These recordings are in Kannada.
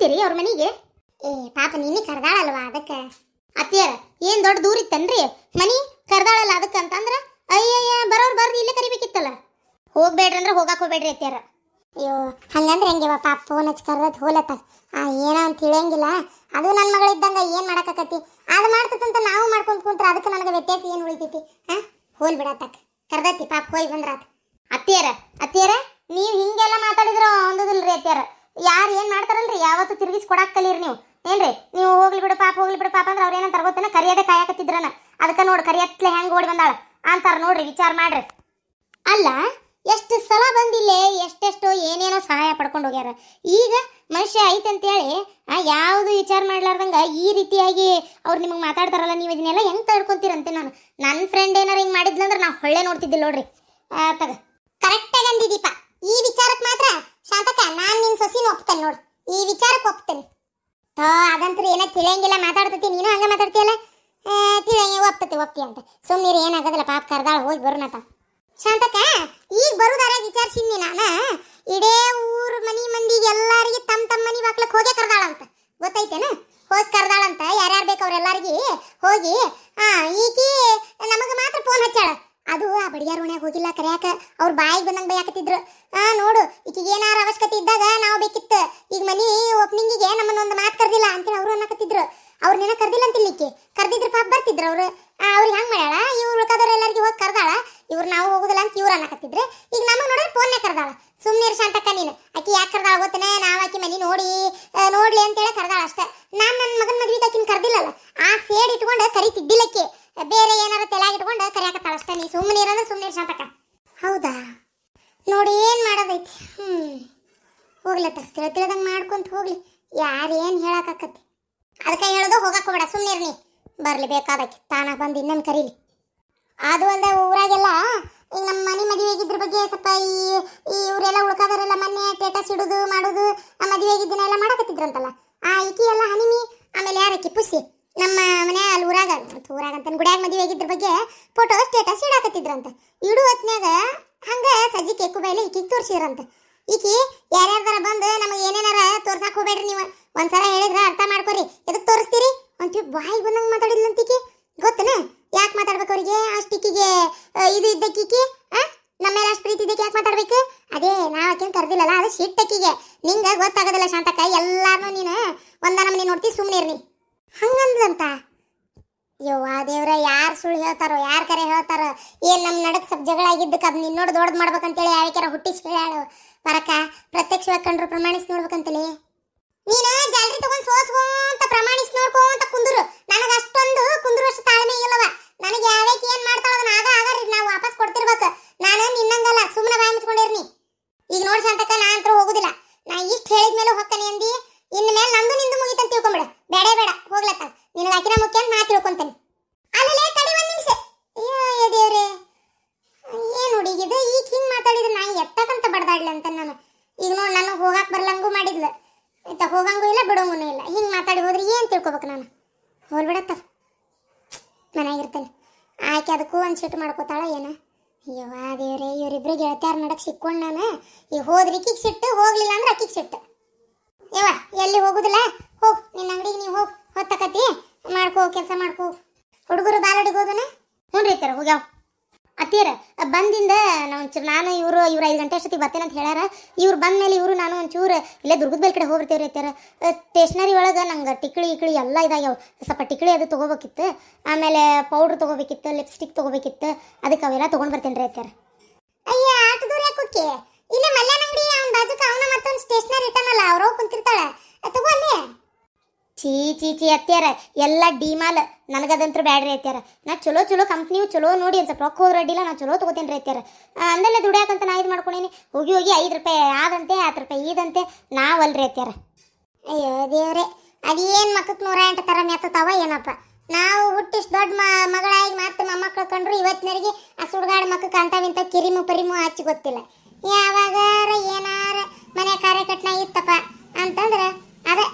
ಹೋಗ್ತೀರಿ ಅವ್ರ ಮನೆಗೆ? ಏ ಪಾಪ ನೀನಿ ಕರ್ದಾಳಲ್ವಾ ಅದಕ್ಕೆ. ಅತ್ತಿಯರ ಏನ್ ದೊಡ್ಡ ದೂರ ಇತ್ತನ್ರಿ ಮನಿ? ಕರ್ದಾಳಲ್ಲ ಅದಕ್ಕೆ ಅಂತಂದ್ರ ಅಯ್ಯಯ್ಯ ಬರೋರು ಬರ್ದು ಇಲ್ಲೇ ಕರಿಬೇಕಿತ್ತಲ್ಲ. ಹೋಗ್ಬೇಡ್ರಿ ಅಂದ್ರೆ ಹೋಗಾಕ್ ಹೋಗ್ಬೇಡ್ರಿ ಅತ್ತಿಯರ. ಅಯ್ಯೋ ಹಂಗಂದ್ರೆ ಹೆಂಗಿವ ಪಾಪ ಫೋನ್ ಹಚ್ಚಿ ಕರ್ದತ್ ಹೋಲತ್ತ. ಏನೋ ಅಂತ ತಿಳಿಯಂಗಿಲ್ಲ. ಅದು ನನ್ನ ಮಗಳಿದ್ದಂಗ ಏನ್ ಮಾಡಕತ್ತಿ? ಅದು ಮಾಡ್ತಂತ ನಾವು ಮಾಡ್ಕೊಂತ ಕುಂತ್ರ ಅದಕ್ಕೆ ನನಗೆ ವ್ಯತ್ಯಾಸ ಏನು ಉಳಿತೈತಿ? ಹೋಲ್ ಬಿಡತ್ತಕ್ಕ ಕರ್ದತಿ ಪಾಪ ಹೋಗಿ ಬಂದ್ರಾತ. ಅತ್ತಿಯರ ಅತ್ತಿಯರ ನೀವು ಹಿಂಗೆಲ್ಲ ಮಾತಾಡಿದ್ರ ಒಂದದಿಲ್ರಿ ಅತ್ತಿಯರ. ಯಾರು ಏನ್ ಮಾಡ್ತಾರಲ್ರಿ ಯಾವತ್ತು ತಿರುಗಿಸಿ ಕೊಡಾಕ್ ಕಲೀರಿ ನೀವು ಏನ್ರಿ? ನೀವು ಹೋಗ್ಲಿ ಬಿಡು ಪಾಪ ಅಂದ್ರೆ ಅವ್ರ ಏನಂತ ಗೊತ್ತೇನ? ಕರಿಯದೆ ಕಾಯಕತ್ತಿದ್ರನ ಅದಕ್ಕೆ ನೋಡಿ ಕರಿಯತ್ಲೆ ಹೆಂಗ್ ಓಡಿ ಬಂದಾಳ ಅಂತಾರ ನೋಡ್ರಿ. ವಿಚಾರ ಮಾಡ್ರಿ. ಅಲ್ಲ ಎಷ್ಟು ಸಲ ಬಂದಿಲ್ಲೇ ಎಷ್ಟೆಷ್ಟೋ ಏನೇನೋ ಸಹಾಯ ಪಡ್ಕೊಂಡು ಹೋಗ್ಯಾರ. ಈಗ ಮನುಷ್ಯ ಐತಂತೇಳಿ ಯಾವುದು ವಿಚಾರ ಮಾಡ್ಲಾರ್ದಂಗ ಈ ರೀತಿಯಾಗಿ ಅವ್ರು ನಿಮಗೆ ಮಾತಾಡ್ತಾರಲ್ಲ, ನೀವು ಇದನ್ನೆಲ್ಲ ಹೆಂಗ್ ತಡ್ಕೊಂತೀರಂತೆ. ನನ್ನ ಫ್ರೆಂಡ್ ಏನಾರ ಹಿಂಗ್ ಮಾಡಿದ್ಲಂದ್ರೆ ನಾವು ಹೊಳ್ಳೆ ನೋಡ್ತಿದ್ದಿಲ್ಲ ನೋಡ್ರಿ. ತಗ ಕರೆಕ್ಟಾಗಿ ಅಂದಿದೀಪ. ಈ ವಿಚಾರಕ್ಕೆ ಮಾತ್ರ ಶಾಂತಕ ನಾನು ನಿನ್ನ ಸೊಸಿನ ಒಪ್ತೇನೆ ನೋಡು. ಈ ವಿಚಾರಕ್ಕೆ ಒಪ್ತೇನೆ. ಅದಂತೂ ಏನೋ ತಿಳಿಯಂಗಿಲ್ಲ ಮಾತಾಡ್ತತಿ. ನೀನು ಹಂಗೆ ಮಾತಾಡ್ತೀಯಲ್ಲ, ತಿಳಿಯಂಗಿ ಒಪ್ತೀಯ ಅಂತ ಸುಮ್ಮನೆ ಏನಾಗದಲ್ಲ. ಪಾಪ ಕರ್ದಾಳ ಹೋಗಿ ಬರೋಣತ. ಶಾಂತಕ ಈಗ ಬರುದಾರ ವಿಚಾರಿಸಿದ್ನಿ ನಾನು. ಇಡೇ ಊರು ಮನಿ ಮಂದಿಗೆ ಎಲ್ಲಾರಿಗೆ ತಮ್ಮ ಮನಿ ಬಾಕ್ಲಕ್ಕೆ ಹೋಗೇ ಕರ್ದಾಳಂತ ಗೊತ್ತೈತೇನ? ಹೋಗಿ ಕರ್ದಾಳಂತ ಯಾರ್ಯಾರು ಬೇಕು ಅವ್ರೆಲ್ಲಾರಿಗೆ ಹೋಗಿ. ಈಕಿ ನಮಗೆ ಮಾತ್ರ ಫೋನ್ ಹಚ್ಚಾಳ. ಅದು ಆ ಬಡಿಯಾರ ಓಣ್ಯಾಗ ಹೋಗಿಲ್ಲ ಕರ್ಯಾಕ. ಅವ್ರ ಬಾಯಿಗೆ ಬಂದಂಗೆ ಬೈಯಾಕತ್ತಿದ್ರು. ನೋಡು ಈಕಿಗೆ ಏನಾರ ಅವಶ್ಯಕತೆ ಇದ್ದಾಗ ನಾವು ಬೇಕಿತ್ತು. ಈಗ ಮನಿ ಓಪನಿಂಗಿಗೆ ನಮ್ಮನ್ನೊಂದು ಮಾತು ಕರ್ದಿಲ್ಲ ಅಂತೇಳಿ ಅವರು ಅನ್ನಕತ್ತಿದ್ರು. ಅವ್ರನ್ನೇನ ಕರ್ದಿಲ್ಲ ಅಂತಿಲ್ಲ. ಈಕಿ ಕರ್ದಿದ್ರು ಪಾಪ ಬರ್ತಿದ್ರು ಅವ್ರು. ಅವ್ರಿಗೆ ಹಂಗೆ ಮಾಡ್ಯಾಳ. ಇವ್ರು ಉಳ್ಕಾದವ್ರು ಎಲ್ಲರಿಗೆ ಹೋಗಿ ಕರ್ದಾಳ. ಇವ್ರು ನಾವು ಹೋಗುದಿಲ್ಲ ಅಂತ ಇವ್ರು ಅನ್ನಕತ್ತಿದ್ರೆ ಈಗ ನಮಗೆ ನೋಡಿದ್ರೆ ಫೋನ್ನೇ ಕರ್ದಾಳ. ಸುಮ್ಮನೆ ಶಾಂತಕ್ಕ ನೀನು. ಆಕಿ ಯಾಕೆ ಕರ್ದಾಳ ಗೊತ್ತೇನೆ? ನಾವು ಆಕಿ ಮನಿ ನೋಡ್ಲಿ ಅಂತೇಳಿ ಕರ್ದಾಳ ಅಷ್ಟೇ. ನಾನು ನನ್ನ ಮಗನ ಮದ್ವೆಗೆ ಆಕಿನ ಕರ್ದಿಲ್ಲಲ್ಲ. ಆ ಸೇಡ್ ಇಟ್ಕೊಂಡು ಕರಿತಿದ್ದಿಲ್ಲಕ್ಕೆ. ಬೇರೆ ಏನಾರ ತಲೆಯಾಗಿ ಇಟ್ಕೊಂಡು ಕರಿಯಾಕತ್ತಾಳ ಅಷ್ಟೇ. ನೀ ಸುಮ್ಮನೆ ಇರೋದ್ರೆ ಸುಮ್ಮನೆ ಶಾಂತಕ್ಕ. ಹೌದಾ? ನೋಡಿ ಏನು ಮಾಡೋದೈತಿ. ಹೋಗ್ಲತ್ತ ತಿಳಿದಂಗೆ ಮಾಡ್ಕೊಂತ ಹೋಗ್ಲಿ. ಯಾರೇನು ಹೇಳಕ್ಕಾಕತಿ? ಅದಕ್ಕೆ ಹೇಳೋದು ಹೋಗಕ್ಕೆ ಹೋಗ್ಬೇಡ. ಸುಮ್ಮನೆ ನೀ ಬರ್ಲಿ ಬೇಕಾದಕ್ಕೆ ತಾನಾಗ ಬಂದು ಇನ್ನೊಂದು ಕರೀಲಿ. ಅದು ಅಲ್ಲದೆ ಊರಾಗೆಲ್ಲ ಈಗ ನಮ್ಮ ಮನೆ ಮದುವೆಗಿದ್ರ ಬಗ್ಗೆ ಸ್ವಲ್ಪ ಇವರೆಲ್ಲ ಉಳ್ಕಾದವರೆಲ್ಲ ಮೊನ್ನೆ ಸ್ಟೇಟಸ್ ಇಡೋದು ಮಾಡೋದು ಮದುವೆಗಿದ್ದನ್ನ ಎಲ್ಲ ಮಾಡಕತ್ತಿದ್ರಂತಲ್ಲ. ಈಕಿ ಎಲ್ಲ ಹನಿಮಿ ಆಮೇಲೆ ಯಾರಕ್ಕಿ ಪುಸಿ ನಮ್ಮ ಮನೆ ಅಲ್ಲಿ ಊರಾಗ ಅಂತ ಗುಡಿಯಾಗ ಮದುವೆಗಿದ್ರ ಬಗ್ಗೆ ಫೋಟೋ ಸ್ಟೇಟಸ್ ಇಡಾಕತ್ತಿದ್ರಂತ. ಇಡು ಹೊತ್ನ್ಯಾಗ ಹಂಗೆ ಸಜ್ಜಿ ಕೇಕು ಬೈಲೆ ಈಕಿಗೆ ತೋರಿಸಿದ್ರಂತ. ಈಕಿ ಯಾರ್ಯಾರ ಬಂದು ನಮಗೆ ಏನೇನಾರ ತೋರ್ಸಾಕ್ ಹೋಗ್ಬೇಡ್ರಿ. ನೀವು ಒಂದ್ಸಲ ಹೇಳಿದ್ರೆ ಅರ್ಥ ಮಾಡ್ಕೊರಿ. ಎದಕ್ಕೆ ತೋರಿಸ್ತೀರಿ ಅಂತೀವಿ ಬಾಯಿ ಬಂದಂಗೆ ಮಾತಾಡಿದ್ಲಂತೀಕಿ. ಗೊತ್ತನ ಯಾಕೆ ಮಾತಾಡ್ಬೇಕು ಅವ್ರಿಗೆ? ಅಷ್ಟಿಕ್ಕಿಗೆ ಇದು ಇದ್ದಕ್ಕಿಕ್ಕಿ ನಮ್ಮೇಲೆ ಅಷ್ಟು ಪ್ರೀತಿ ಇದ್ದಕ್ಕೆ ಯಾಕೆ ಮಾತಾಡ್ಬೇಕು? ಅದೇ ನಾವು ಆಕೆನ್ ಕರ್ದಿಲ್ಲಲ್ಲ, ಅದು ಸಿಟ್ಟಕ್ಕಿಗೆ. ನಿಂಗೆ ಗೊತ್ತಾಗೋದಿಲ್ಲ ಶಾಂತಕ್ಕ. ಎಲ್ಲಾರನ್ನೂ ನೀನು ಒಂದನ ಮನೆ ನೋಡ್ತಿ ಸುಮ್ಮನೆ ಇರ್ನಿ ಹಂಗಂದ್ರಂತ. ಯವ್ವ ದೇವ್ರ, ಯಾರು ಸುಳ್ಳು ಹೇಳ್ತಾರೋ ಯಾರು ಕರೆ ಹೇಳ್ತಾರೋ ಏನು? ನಮ್ಮ ನಡಕ್ ಸ್ವಲ್ಪ ಜಗಳ ಆಗಿದ್ದಕ್ಕೆ ಅದು ನಿನ್ನೋಡು ದೊಡ್ಡದು ಮಾಡ್ಬೇಕಂತೇಳಿ ಯಾವ್ಯಾರ ಹುಟ್ಟಿಸಿ ಹೇಳು ಬರಕ. ಪ್ರತ್ಯಕ್ಷವಾಗಿ ಕಂಡ್ರು ಪ್ರಮಾಣಿಸಿ ನೋಡ್ಬೇಕಂತಲೇ. ನೀನು ಜಾಲರಿ ತಗೊಂಡು ಸೋಸ್ಕೊಂತ ಪ್ರಮಾಣಿಸಿ ನೋಡ್ಕೊಂತ ಕುಂದ್ರು. ನನಗೆ ಅಷ್ಟೊಂದು ಕುಂದ್ರುವಷ್ಟು ತಾಳ್ಮೆ ಇಲ್ಲವ. ನನಗೆ ಯಾವ್ಯಾಕೆ ಏನು ಮಾಡ್ತಾಳ ಅದನ್ನ ಆಗರಿ ನಾವು ವಾಪಸ್ ಕೊಡ್ತಿರ್ಬೇಕು. ನಾನು ನಿನ್ನಂಗಲ್ಲ, ಸುಮ್ಮನೆ ಬಾಯಿ ಮುಚ್ಕೊಂಡಿರ್ನಿ. ಈಗ ನೋಡಿ ಶಾಂತಕ್ಕ, ನಾ ಅಂತೂ ಹೋಗುದಿಲ್ಲ. ನಾ ಇಷ್ಟು ಹೇಳಿದ್ಮೇಲೆ ಹೊಕ್ಕನೆ ಅಂದಿ. ಇನ್ನು ಮೇಲೆ ನಂದು ನಿಂದು ಮುಗಿತಂತ ತಿಳ್ಕೊಂಬಿಡ. ಬೇಡ ಹೋಗ್ಲತ್ತ. ನಿನಗೆ ಆಕಿನ ಮುಖ್ಯ ನಾ ತಿಳ್ಕೊಂತೇನೆ. ಅಲ್ಲೇ ತಡಿ ಒಂದು ನಿಮಿಷ. ಅಯ್ಯೋ ದೇವ್ರೆ, ಏನು ಹುಡುಗಿದು ಈಗ ಹಿಂಗೆ ಮಾತಾಡಿದ್ರೆ ನಾ ಎತ್ತಕಂತ ಬಡ್ದಾಡ್ಲಿ ಅಂತ ನಾನು. ಈಗ ನೋಡಿ ನನಗೆ ಹೋಗಾಕ್ ಬರ್ಲಂಗೂ ಮಾಡಿದ್ಲು. ಆಯ್ತಾ, ಹೋಗಂಗೂ ಇಲ್ಲ ಬಿಡೋಂಗೂ ಇಲ್ಲ. ಹಿಂಗೆ ಮಾತಾಡಿ ಹೋದ್ರೆ ಏನು ತಿಳ್ಕೊಬೇಕು ನಾನು? ಹೋಲ್ಬಿಡತ್ತ ಮನೆಯಾಗಿರ್ತೇನೆ. ಆಕೆ ಅದಕ್ಕೂ ಒಂದು ಸಿಟ್ಟು ಮಾಡ್ಕೋತಾಳ ಏನ? ಅಯ್ಯೋ ದೇವ್ರೆ, ಇವರಿಬ್ರು ಗೆಳತಿಯಾರ ನಡಕ್ ಸಿಕ್ಕೊಂಡು ನಾನು ಈಗ ಹೋದ್ರೆ ಈಕಿಗೆ ಸಿಟ್ಟು, ಹೋಗ್ಲಿಲ್ಲ ಅಂದ್ರೆ ಅಕ್ಕಿಗೆ ಸಿಟ್ಟು. ಯವ್ವ ಎಲ್ಲಿ ಹೋಗುದಿಲ್ಲ, ಹೋಗ್ ನಿನ್ನ ಅಂಗಡಿಗೆ ನೀವು ಹೋಗಿ ಹೊತ್ತಕತಿ ಮಾಡ್ಕೋ, ಕೆಲಸ ಮಾಡ್ಕೋ. ಹುಡುಗರು ಬಾಲಡಿಗೆ ಹೋದನ? ಹ್ಞೂ ರೀ ತರ ಹೋಗ್ಯಾವ. ಅತ್ತೀರ ಬಂದಿಂದ ನಾನು ಇವ್ರು 5 ಗಂಟೆ ಅಷ್ಟೊತ್ತಿಗೆ ಬರ್ತೇನೆ ಅಂತ ಹೇಳ್ಯಾರ. ಇವ್ರು ಬಂದ ಮೇಲೆ ಇವರು ನಾನು ಒಂಚೂರು ಇಲ್ಲೇ ದುರ್ಗದ ಬೇಲ್ ಕಡೆ ಹೋಗ್ಬಿಡ್ತೇವ್ರಿ ಅತ್ತೀರ. ಸ್ಟೇಷನರಿ ಒಳಗೆ ನಂಗೆ ಟಿಕ್ಳಿ ಎಲ್ಲ ಇದಾಗ್ಯಾವ. ಸ್ವಲ್ಪ ಟಿಕ್ಳಿ ಅದು ತೊಗೋಬೇಕಿತ್ತು. ಆಮೇಲೆ ಪೌಡ್ರ್ ತೊಗೋಬೇಕಿತ್ತು, ಲಿಪ್ಸ್ಟಿಕ್ ತೊಗೋಬೇಕಿತ್ತು. ಅದಕ್ಕೆ ಅವೆಲ್ಲ ತೊಗೊಂಡು ಬರ್ತೇನೆ ರೀ ಅತ್ತೀರ. ಅಯ್ಯ ಆಟ ದೂರ ಯಾಕೆ? ಇಲ್ಲೇ ಮಲ್ಯಾನ ಅಂಗಡಿ ಅವ್ನ ಬಾಜುಕ ಅವನ ಮತ್ತೊಂದು ಸ್ಟೇಷನರಿ ಇಟ್ಟಾನಲ್ಲ, ಅವ್ರೋ ಕುಂತಿರ್ತಾಳ. ತಗೋ ಅಲ್ಲೇ. ಚೀ ಅತ್ಯಾರ ಎಲ್ಲ ಡಿಮಾಲ್. ನನಗದಂತೂ ಬ್ಯಾಡ್ರಿ ಅತ್ಯಾರ. ನಾ ಚಲೋ ಕಂಪ್ನಿ ಚಲೋ ನೋಡಿ ಒಂದು ಸ್ವಲ್ಪ ರೊಕ್ಕ ಹೋದ್ರೆ ಅಡ್ಡಿಲ್ಲ, ನಾ ಚಲೋ ತೊಗೋತೇನೆ ರೀ ಅತ್ಯಾರ. ಅಂದಲ್ಲೇ ದುಡಿಯಾಕಂತ ನಾ ಇದು ಮಾಡ್ಕೊಂಡೇನಿ. ಹೋಗಿ 5 ರೂಪಾಯಿ ಆದಂತೆ 10 ರೂಪಾಯಿ ಇದಂತೆ ನಾವಲ್ರಿ ಅತ್ಯಾರ. ಅಯ್ಯೋ ದೇವ್ರೆ, ಅದೇನು ಮಕ್ಕಕ್ಕೆ 108 ಥರ ಮೆತ್ತತಾವ ಏನಪ್ಪ. ನಾವು ಹುಟ್ಟಿಷ್ಟು ದೊಡ್ಡ ಮಗಳಾಗಿ ಮತ್ತೆ ಮೊಮ್ಮಕ್ಕಳು ಕಂಡ್ರು ಇವತ್ತಿನವರೆಗೆ ಆ ಸುಡ್ಗಾಡು ಮಕ್ಕಕ್ಕೆ ಅಂಥವಿಂಥ ಕಿರಿಮು ಪರಿಮು ಹಚ್ಚಿ ಗೊತ್ತಿಲ್ಲ. ಯಾವಾಗಾರ ಏನಾರ ಮನೆ ಕಾರ್ಯಕಟ್ನ ಇತ್ತಪ್ಪ ಅಂತಂದ್ರೆ ಅದೇ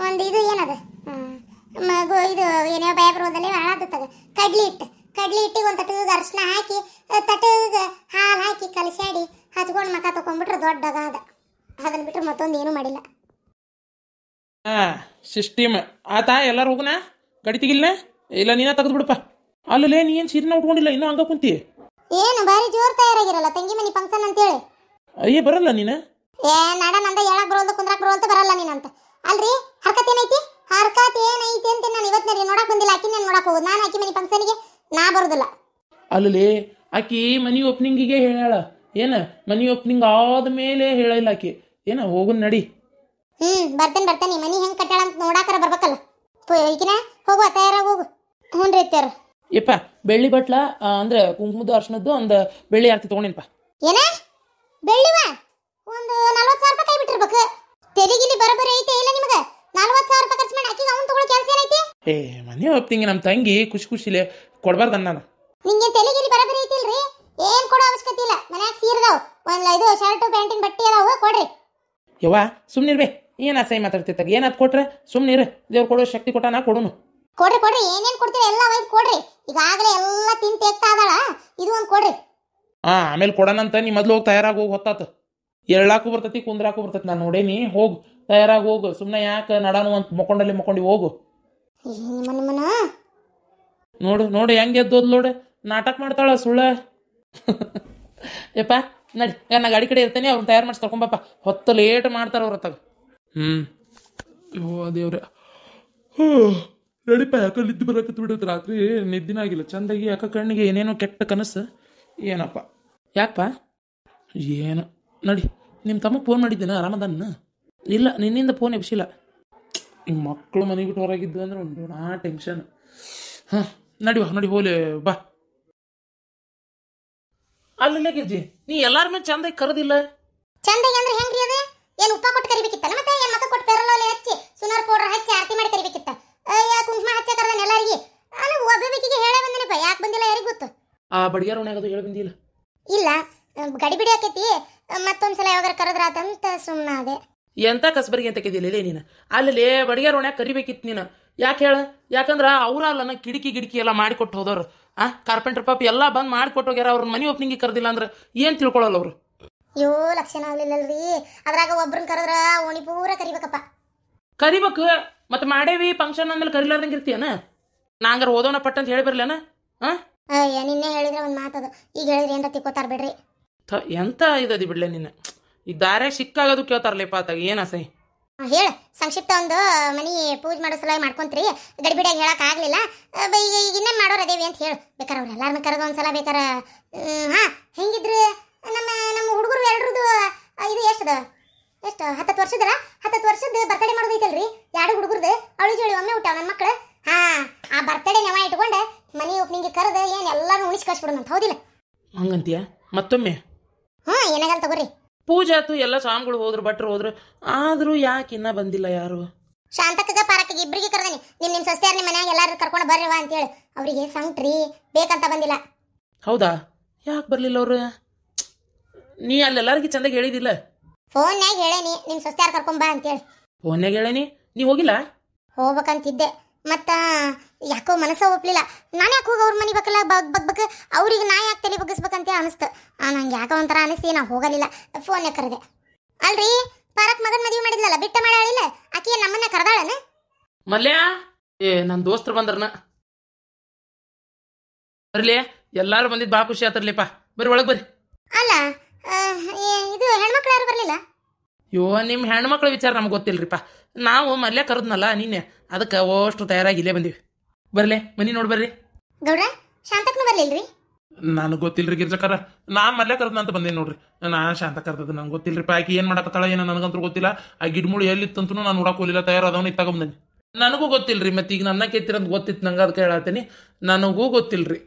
ಒಂದು ಇದು ಏನದು ಮಗು ಇದು ಏನೋ ಭಯ ಬರೋದಲ್ಲಿ ಹಾಳಾದತ್ತಾಗ ಕಡ್ಲಿ ಹಿಟ್ಟಿಗೆ ಒಂದು ತಟಗೆ ಅರಿಶಿನ ಹಾಕಿ ತಟಗೆ ಹಾಲು ಹಾಕಿ ಕಲಸಾಡಿ ಹಚ್ಕೊಂಡು ಮಕ್ಕ ತೊಗೊಂಡ್ಬಿಟ್ರೆ ದೊಡ್ಡಗಾದ. ಅದನ್ನು ಬಿಟ್ಟರೆ ಮತ್ತೊಂದು ಏನೂ ಮಾಡಿಲ್ಲ. ಹಾಂ ಸಿಸ್ಟಮ್ ಆತಾ ಎಲ್ಲರೂ ಹೋಗುನಾ ಗಡಿ ತೆಗಿಲ್ನ ಇಲ್ಲ ನೀನ ತೆಗೆದು ಬಿಡಪ್ಪ. ಅಲ್ಲೇ ನೀ ಏನು ಸೀರೆನ ಉಟ್ಕೊಂಡಿಲ್ಲ ಇನ್ನೂ ಹಂಗ ಕುಂತಿ. ಏನು ಬಾರಿ ಜೋರ್ ತಯಾರಾಗಿರಲ್ಲ ತಂಗಿ ಮನಿ ಫಂಕ್ಷನ್ ಅಂತೇಳಿ. ಅಯ್ಯ ಬರಲ್ಲ ನೀನು. ನಡ ನಂದ ಹೇಳಕ್ ಬರೋಲ್ದು ಕುಂದ್ರಾಕ್ ಬರೋಲ್ತು ಬರಲ್ಲ ನೀನಂತ. ಅಲ್ರಿ ಹರ್ಕತ್ ಏನೈತಿ ಅಂತ ನಾನು ಇವತ್ತಿನ ನೋಡಕ್ ಬಂದಿಲ್ಲ. ಆಕಿನ ನೋಡಕ್ ಹೋಗುದು ನಾನು. ಆಕಿ ಮನಿ ಫಂಕ್ಷನ್ಗೆ ನಾ ಬರುದಿಲ್ಲ. ಅಲ್ಲೇ ಆಕಿ ಮನಿ ಓಪನಿಂಗಿಗೆ ಹೇಳ ಏನ ಮನಿ ಓಪನಿಂಗ್ ಆದ್ಮೇಲೆ ಹೇಳಿಲ್ಲ ಆಕಿ ಏನ ಹೋಗುನ್ ನಡಿ. ಬರ್ತೇನೆ ಮನಿ ಹೆಂಗ್ ಕಟ್ಟಾಳ ಅಂತ ನೋಡಾಕರ ಬರ್ಬೇಕಲ್ಲ. ಈಗಿನ ಹೋಗುವ ತಯಾರಾಗಿ ಹೋಗು. ಹ್ಞೂ ರೀ ಅತ್ಯಾರ. ಯಪ್ಪ ಬೆಳ್ಳಿ ಬಟ್ಲ ಅಂದ್ರೆ ಕುಂಕುಮದ್ದು ಅರ್ಶನದ್ದು ಒಂದು ಬೆಳ್ಳಿ ಆರ್ತಿ ತಗೊಂಡಿನಪ್ಪ. ಏನ ಬೆಳ್ಳಿವ ಒಂದು 40,000 ರೂಪಾಯಿ ಕೈ ಬಿಟ್ಟಿರ್ಬೇಕು. ತೆರಿಗಿಲಿ ಬರಬರಿ ಐತೆ ಇಲ್ಲ ನಿಮಗೆ? 40,000 ರೂಪಾಯಿ ಖರ್ಚು ಮಾಡಿ ಆಕಿಗೆ ಅವ್ನು ತಗೊಳ್ಳೋ ಕೆಲಸ ಏನೈತಿ? ಮನೆ ಹೋಗ್ತಿಂಗೆ ನಮ್ಮ ತಂಗಿ ಖುಷಿಲೆ ಕೊಡ್ಬಾರ್ದು ನಾನು. ನಿಂಗೆ ತೆಲಿಗಿಲಿ ಬರಬರಿ ಐತಿಲ್ರಿ? ಏನ್ ಕೊಡೋ ಅವಶ್ಯಕತೆ ಇಲ್ಲ. ಮನ್ಯಾಗ ಸೀರೆದಾವ್ ಒಂದು ಇದು ಶರ್ಟ್ ಪ್ಯಾಂಟಿನ ಬಟ್ಟೆ ಅದಾವು ಕೊಡ್ರಿ. ಯವ್ವ ಸುಮ್ಮನಿರ್ಬೇ ಏನು ಅಸಹ್ಯ ಮಾತಾಡ್ತಿರ್ತಾಗ ಏನಾದ್ ಕೊಟ್ರೆ ಸುಮ್ಮನಿರು. ದೇವ್ರು ಕೊಡೋ ಶಕ್ತಿ ಕೊಟ್ಟಾನ ಕೊಡುನು. ಕೊಡ್ರಿ ಏನೇನ್ ಕೊಡ್ತೀರಿ ಎಲ್ಲ ಒಯ್ದು ಕೊಡ್ರಿ. ಈಗಾಗಲೇ ಎಲ್ಲ ತಿಂದು ತೆಗ್ತಾ ಅದಾಳ. ಇದು ಒಂದು ಕೊಡ್ರಿ. ಆಮೇಲೆ ಕೊಡೋಣಂತ ನೀ ಮೊದ್ಲು ಹೋಗಿ ತಯಾರಾಗಿ ಹೋಗಿ ಹೊತ್ತಾತು. ಎಳ್ಳಾಕು ಬರ್ತೈತಿ ಕುಂದ್ರಾಕು ಬರ್ತೈತಿ. ನಾನು ನೋಡೇನಿ. ಹೋಗು ತಯಾರಾಗಿ ಹೋಗು. ಸುಮ್ಮನೆ ಯಾಕೆ ನಡಾನು ಅಂತ ಮಕ್ಕೊಂಡು ಹೋಗು. ನೋಡು ಹೆಂಗೆ ಎದ್ದೋದ್ ನೋಡು. ನಾಟಕ ಮಾಡ್ತಾಳ ಸುಳ್ಳ. ಯಪ್ಪ ನಡಿ ನಾ ಗಾಡಿ ಕಡೆ ಇರ್ತೇನೆ. ಅವ್ರನ್ನ ತಯಾರು ಮಾಡಿಸಿ ತಗೊಂಬಪ್ಪ. ಹೊತ್ತು ಲೇಟ್ ಮಾಡ್ತಾರ ಅವ್ರ ಹೊತ್ತಾಗ. ದೇವ್ರೆ ನಡಿಪ. ಯಾಕೆ ನಿದ್ದೆ ಬರಕತ್ತು ಬಿಡುತ್ತೆ ರಾತ್ರಿ. ನಿದ್ದಿನ ಆಗಿಲ್ಲ ಚಂದಾಗಿ. ಯಾಕೆ ಕಣ್ಣಿಗೆ ಏನೇನೋ ಕೆಟ್ಟ ಕನಸು ಏನಪ್ಪ. ಯಾಕಪ್ಪ ಏನು ನಡಿ. ನಿಮ್ಮ ತಮ್ಮ ಫೋನ್ ಮಾಡಿದ್ದೇನೆ ಆರಾಮದಾನ? ಇಲ್ಲ ನಿನ್ನಿಂದ ಫೋನ್ ಎಬ್ಸಿಲ್ಲ. ನಿಮ್ಮ ಮಕ್ಕಳು ಮನೆ ಬಿಟ್ಟು ಹೊರಗಿದ್ದು ಅಂದ್ರೆ ಒಂದು ಟೆನ್ಷನ್. ನಡಿ ಹೋಲಿ ಬಾ. ಅಲ್ಲ ಗಿರ್ಜಿ ನೀ ಎಲ್ಲಾರ ಮೇಲೆ ಚಂದಾಗಿ ಕರೆದಿಲ್ಲ. ಚಂದಾಗಿ ಅಂದ್ರೆ ಹೆಂಗ್ರಿ ಅದು? ಏನು ಉಪ್ಪ ಕೊಟ್ಟು ಕರಿಬೇಕಿತ್ತ? ಮತ್ತೆ ಏನು ಮಕ್ಕ ಕೊಟ್ಟು ಪೆರಲೋಲೆ ಹಚ್ಚಿ ಸುನಾರ್ ಪೌಡರ್ ಹಚ್ಚಿ ಆರತಿ ಮಾಡಿ ಕರಿಬೇಕಿತ್ತ? ಕುಂಕುಮ ಹಚ್ಚ ಕರೆದನ್ ಎಲ್ಲಾರಿಗೆ. ನಾನು ಒಬ್ಬಬೇಕಿಗೆ ಹೇಳೇ ಬಂದಿನಪ್ಪ. ಯಾಕೆ ಬಂದಿಲ್ಲ ಯಾರಿಗೆ ಗೊತ್ತು. ಆ ಬಡಿಯಾರ ಒಣಗದು ಹೇಳಿ ಬಂದಿಲ್ಲ. ಇಲ್ಲ ಗಡಿಬಿಡಿ ಆಕೈತಿ. ಮತ್ತೊಂದ್ಸಲ ಯಾವಾಗ ಕರೆದ್ರಾತಂತ ಸುಮ್ಮನೆ ಅದೇ. ಎಂತ ಕಸಬರಿಗೆ ಅಂತ ಕೆದಿಲ್ಲ ನೀನು. ಅಲ್ಲಿ ಬಡಿಯಾರ ಒಣಗ ಕರಿಬೇಕಿತ್ತು ನೀನು. ಯಾಕೆ ಹೇಳ? ಯಾಕಂದ್ರೆ ಅವ್ರ ಅಲ್ಲ ಕಿಟಕಿ ಎಲ್ಲ ಮಾಡಿಕೊಟ್ಟು ಹೋದವ್ರು. ಕಾರ್ಪೆಂಟರ್ ಪಾಪ ಎಲ್ಲ ಬಂದು ಮಾಡಿಕೊಟ್ಟು ಹೋಗ್ಯಾರ. ಅವ್ರ ಮನೆ ಓಪನಿಂಗ್ ಕರೆದಿಲ್ಲ ಅಂದ್ರೆ ಏನು ತಿಳ್ಕೊಳ್ಳಲ್ಲ ಅವರು. ಅಯ್ಯೋ ಲಕ್ಷಣ ಆಗ್ಲಿಲ್ಲಲ್ರಿ. ಅದ್ರಾಗ ಒಬ್ರನ್ನ ಕರೆದ್ರ ಓಣಿ ಪೂರ ಕರಿಬೇಕಪ್ಪ. ಕರಿಬೇಕು ಮತ್ತೆ ಮಾಡೇವಿ ಫಂಕ್ಷನ್ ಅಂದ್ಮೇಲೆ ಕರಿಲಾರ್ದಂಗೆ ಇರ್ತೀಯನ? ನಾಂಗಾರ ಓದೋಣ ಪಟ್ಟ ಅಂತ ಹೇಳಿ ಬರ್ಲೇನ? ಅಯ್ಯ ನಿನ್ನೆ ಹೇಳಿದ್ರೆ ಒಂದು ಮಾತದು. ಈಗ ಹೇಳಿದ್ರೆ ಏನ್ರ ತಿಕ್ಕೋತಾರ ಬಿಡ್ರಿ. ಎಂತ ಇದದಿ ಬಿಡ್ಲೆ ನಿನ್ನ. ಈ ದಾರ್ಯಾಗ ಸಿಕ್ಕಾಗದು ಕೇಳ್ತಾರಲ್ಲಪ್ಪ ಆತಾಗ ಏನು ಅಸಹ್ಯ. ಹೇಳ ಸಂಕ್ಷಿಪ್ತ ಒಂದು ಮನಿ ಪೂಜೆ ಮಾಡೋ ಸಲುವಾಗಿ ಮಾಡ್ಕೊಂತ್ರಿ. ಗಡಿಬಿಡಿಯಾಗಿ ಹೇಳಕ್ ಆಗ್ಲಿಲ್ಲ. ಈಗ ಇನ್ನೇನು ಮಾಡೋರು ಅದೇವಿ ಅಂತ ಹೇಳು. ಬೇಕಾರೆ ಅವ್ರು ಎಲ್ಲಾರನ್ನ ಕರೆದು ಒಂದ್ಸಲ ಬೇಕಾರೆ. ಹೆಂಗಿದ್ರು ನಮ್ಮ ಹುಡುಗರು ಎಲ್ರದ್ದು ಇದು ಎಷ್ಟು 10 ವರ್ಷದ 10 ವರ್ಷದ ಬರ್ತಡೇ ಮಾಡೋದೈತಲ್ರಿ. 2 ಹುಡುಗರ್ದು ಅವಳಿ ಜೋಳಿ ಒಮ್ಮೆ ಹುಟ್ಟಾವ ನನ್ನ ಮಕ್ಳು. ಆ ಬರ್ತಡೇ ನೆವ ಇಟ್ಕೊಂಡು ಮನಿ ಓಪನಿಂಗ್ ಕರೆದು ಏನು ಎಲ್ಲಾರು ಉಣಿಸಿ ಕಳ್ಸಿಬಿಡೋಣ. ಹೌದಿಲ್ಲ? ಹಂಗಂತೀಯ ಮತ್ತೊಮ್ಮೆ? ಏನಾಗಲ್ಲ ತಗೋರಿ. ಪೂಜೆ ಆತು ಎಲ್ಲ ಸ್ವಾಮಿಗಳು ಹೋದ್ರು ಭಟ್ರು ಹೋದ್ರು. ಆದ್ರೂ ಯಾಕೆ ಇನ್ನ ಬಂದಿಲ್ಲ ಯಾರು? ಶಾಂತಕ್ಕಗ ಪಾರಕ್ಕಗೆ ಇಬ್ಬರಿಗೆ ಕರೆದೇನಿ. ನಿಮ್ಮ ಸಸ್ತ್ಯಾರ ನಿಮ್ಮ ಮನ್ಯಾಗ ಎಲ್ಲಾರು ಕರ್ಕೊಂಡು ಬರ್ರಿವ ಅಂತೇಳಿ. ಅವರಿಗೆ ಸಂಕ್ಟ್ರಿ ಬೇಕಂತ ಬಂದಿಲ್ಲ. ಹೌದಾ? ಯಾಕೆ ಬರ್ಲಿಲ್ಲ ಅವ್ರು? ನೀ ಅಲ್ಲೆಲ್ಲರಿಗೆ ಚಂದಾಗಿ ಹೇಳಿದಿಲ್ಲ? ಫೋನ್ಯಾಗ ಹೇಳೇನಿ ನಿಮ್ಮ ಸಸ್ತ್ಯಾರ ಕರ್ಕೊಂಬಾ ಅಂತೇಳಿ. ಫೋನ್ಯಾಗ ಹೇಳೇನಿ? ನೀ ಹೋಗಿಲ್ಲ? ಹೋಗ್ಬೇಕಂತಿದ್ದೆ. ಮತ್ತು ಯಾಕೋ ಮನಸ್ಸ ಒಪ್ಪಲಿಲ್ಲ. ನಾನು ಯಾಕೆ ಹೋಗಿ ಅವ್ರ ಮನೆ ಬೇಕಲ್ಲ ಬಗ್ಬೇಕು. ಅವ್ರಿಗೆ ನಾ ಯಾಕೆ ತಲೆ ಬಗ್ಗಿಸ್ಬೇಕಂತ ಅನಿಸ್ತು. ನಂಗೆ ಯಾಕೋ ಒಂಥರ ಅನಿಸ್ತಿ. ನಾ ಹೋಗಲಿಲ್ಲ. ಫೋನ್ಯಾಗ ಕರೆದೆ. ಅಲ್ರಿ ಪಾರಕ್ ಮಗನ ಮದುವೆ ಮಾಡಿದ್ಲಲ್ಲ ಬಿಟ್ಟ ಮಾಡಾಳಿಲ್ಲ. ಆಕೆ ನಮ್ಮನ್ನ ಕರೆದಾಳನ? ಮಲ್ಯ ನನ್ನ ದೋಸ್ತರು ಬಂದ್ರನ. ಬರ್ಲಿ ಎಲ್ಲಾರು ಬಂದಿದ್ದು ಭಾಳ ಖುಷಿ ಆತರ್ಲಿಪ್ಪ. ಬರ್ರಿ ಒಳಗೆ ಬರ್ರಿ. ಅಲ್ಲ ಇದು ಹೆಣ್ಮಕ್ಳು ಯಾರು ಬರಲಿಲ್ಲ? ನಿಮ್ಮ ಹೆಣ್ಮಕ್ಳ ವಿಚಾರ ನಮ್ಗೆ ಗೊತ್ತಿಲ್ರಿಪ್ಪ. ನಾವು ಮಲ್ಯ ಕರೆದ್ನಲ್ಲ ನಿನ್ನೆ, ಅದಕ್ಕೆ ಅಷ್ಟು ತಯಾರಾಗಿ ಇಲ್ಲೇ ಬಂದೀವಿ. ಬರ್ಲೆ ಮನಿ ನೋಡಿ ಬರ್ರಿ. ಗೌಡ್ರ ಶಾಂತಕ್ನು ಬರ್ಲಿಲ್ರಿ? ನನಗೆ ಗೊತ್ತಿಲ್ರಿ ಗಿರ್ಜಕರ. ನಾ ಮಲ್ಯ ಕರೆದ್ನ ಅಂತ ಬಂದೇನಿ ನೋಡ್ರಿ. ನಾ ಶಾಂತ ಕರೆದದ್ದು ನಂಗೆ ಗೊತ್ತಿಲ್ರಿಪ್ಪ. ಆಕಿ ಏನು ಮಾಡಕತ್ತಾಳ ಏನೋ ನನಗಂತೂ ಗೊತ್ತಿಲ್ಲ. ಆ ಗಿಡ್ಮುಳಿ ಎಲ್ಲಿತ್ತಂತೂ ನಾನು ನೋಡಕ್ಕೆ ಹೋಗಲಿಲ್ಲ. ತಯಾರಾದವನು ಇತ್ತಾಗ ಬಂದೇನಿ. ನನಗೂ ಗೊತ್ತಿಲ್ರಿ. ಮತ್ತೆ ಈಗ ನನ್ನ ಕೇಳ್ತಿರಂತ ಗೊತ್ತಿತ್ತು ನಂಗೆ. ಅದಕ್ಕೆ ಹೇಳತ್ತೀನಿ. ನನಗೂ ಗೊತ್ತಿಲ್ರಿ.